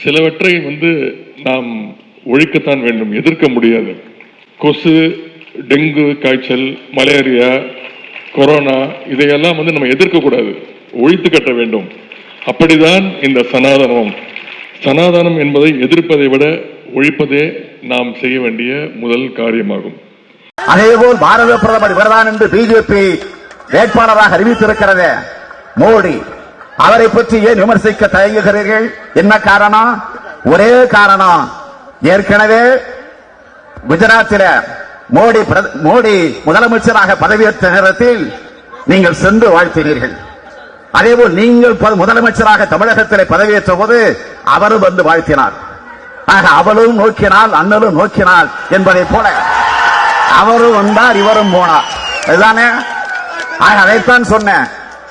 சிலவற்றை நாம் ஒழிக்கத்தான் வேண்டும், எதிர்க்க முடியாது. கொசு, டெங்கு காய்ச்சல், மலேரியா, கொரோனா இதையெல்லாம் நம்ம எதிர்க்கக்கூடாது, ஒழித்து கட்ட வேண்டும். அப்படிதான் இந்த சனாதனம். சனாதனம் என்பதை எதிர்ப்பதை விட ஒழிப்பதே நாம் செய்ய வேண்டிய முதல் காரியமாகும். அதேபோல் பாரத பிரதமர் இவர்தான் என்று பிஜேபி வேட்பாளராக அறிவித்திருக்கிறது மோடி. அவரை பற்றி ஏன் விமர்சிக்க தயங்குகிறீர்கள்? என்ன காரணம்? ஒரே காரணம், ஏற்கனவே குஜராத்தில் மோடி முதலமைச்சராக பதவியேற்ற நேரத்தில் நீங்கள் சென்று வாழ்த்தினீர்கள். அதேபோல் நீங்கள் முதலமைச்சராக தமிழகத்தில் பதவியேற்ற போது அவரும் வந்து வாழ்த்தினார். ஆக அவளும் நோக்கினால் அண்ணலும் நோக்கினாள் என்பதை போல அவரும் வந்தார், இவரும் போனார். அதுதானே? ஆக அதைத்தான் சொன்னேன்.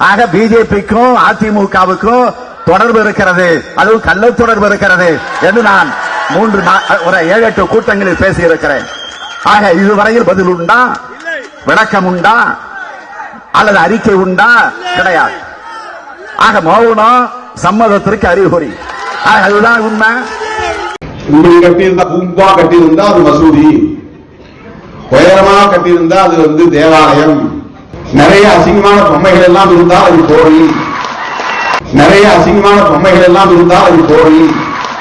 ஆக பிஜேபிக்கும் அதிமுகவுக்கும் தொடர்பு இருக்கிறது, அதுவும் கள்ள தொடர்பு இருக்கிறது என்று நான் 7-8 கூட்டங்களில் பேசியிருக்கிறேன். ஆக இதுவரையில் பதில் உண்டா, விளக்கம் உண்டா, அல்லது அறிக்கை உண்டா? கிடையாது. ஆக மௌனம் சம்மதத்திற்கு அறிகுறி. ஆக அதுதான் உண்மை. இப்படி கட்டியிருந்தா, பூம்பா கட்டியிருந்தா அது மசூதி, உயரமா கட்டியிருந்தா அது தேவாலயம், நிறைய அசிங்கமான பொம்மைகள் எல்லாம் இருந்தால் அது கோவில், நிறைய அசிங்கமான பொம்மைகள் எல்லாம் இருந்தால் அது கோவில்.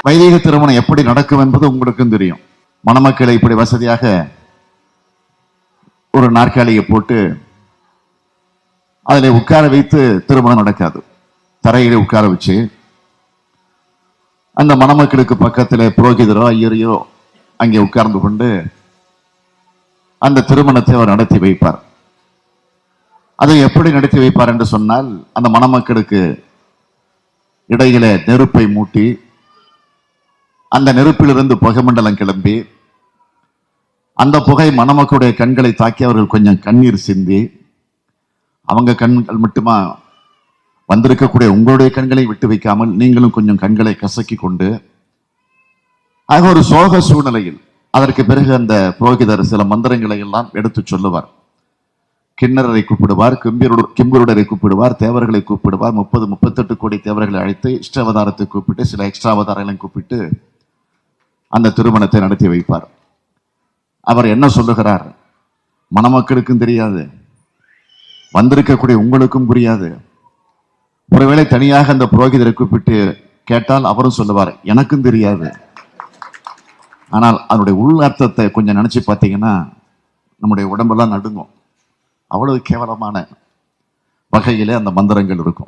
வைதிக திருமணம் எப்படி நடக்கும் என்பது உங்களுக்கும் தெரியும். மணமக்களை இப்படி வசதியாக ஒரு நாற்காலியை போட்டு அதில் உட்கார வைத்து திருமணம் நடக்காது. தரையிலே உட்கார வச்சு அந்த மணமக்களுக்கு பக்கத்தில் புரோகிதரோ ஐயரையோ அங்கே உட்கார்ந்து கொண்டு அந்த திருமணத்தை அவர் நடத்தி வைப்பார். அதை எப்படி நடத்தி வைப்பார் என்று சொன்னால், அந்த மணமக்களுக்கு இடையில நெருப்பை மூட்டி அந்த நெருப்பிலிருந்து புகை மண்டலம் கிளம்பி அந்த புகை மணமக்களுடைய கண்களை தாக்கி அவர்கள் கொஞ்சம் கண்ணீர் சிந்தி, அவங்க கண்கள் மட்டுமா வந்திருக்கக்கூடிய உங்களுடைய கண்களை விட்டு வைக்காமல் நீங்களும் கொஞ்சம் கண்களை கசக்கி கொண்டு, ஆக ஒரு சோக சூழ்நிலையில் அதற்கு பிறகு அந்த புரோகிதர் சில மந்திரங்களை எல்லாம் எடுத்து சொல்லுவார். கிண்ணறரை கூப்பிடுவார், கிம்புருடரை கூப்பிடுவார், தேவர்களை கூப்பிடுவார். 30-38 கோடி தேவர்களை அழைத்து இஷ்டாவதாரத்தை கூப்பிட்டு சில எக்ஸ்ட்ரா அவதாரங்களையும் கூப்பிட்டு அந்த திருமணத்தை நடத்தி வைப்பார். அவர் என்ன சொல்லுகிறார்? மணமக்களுக்கும் தெரியாது, வந்திருக்கக்கூடிய உங்களுக்கும் புரியாது. ஒருவேளை தனியாக அந்த புரோகிதரை கூப்பிட்டு கேட்டால் அவரும் சொல்லுவார், எனக்கும் தெரியாது. ஆனால் அதனுடைய உள் அர்த்தத்தை கொஞ்சம் நினைச்சு பார்த்தீங்கன்னா நம்முடைய உடம்பெல்லாம் நடுங்கும். அவ்வளவு கேவலமான வகையிலே அந்த மந்திரங்கள் இருக்கும்.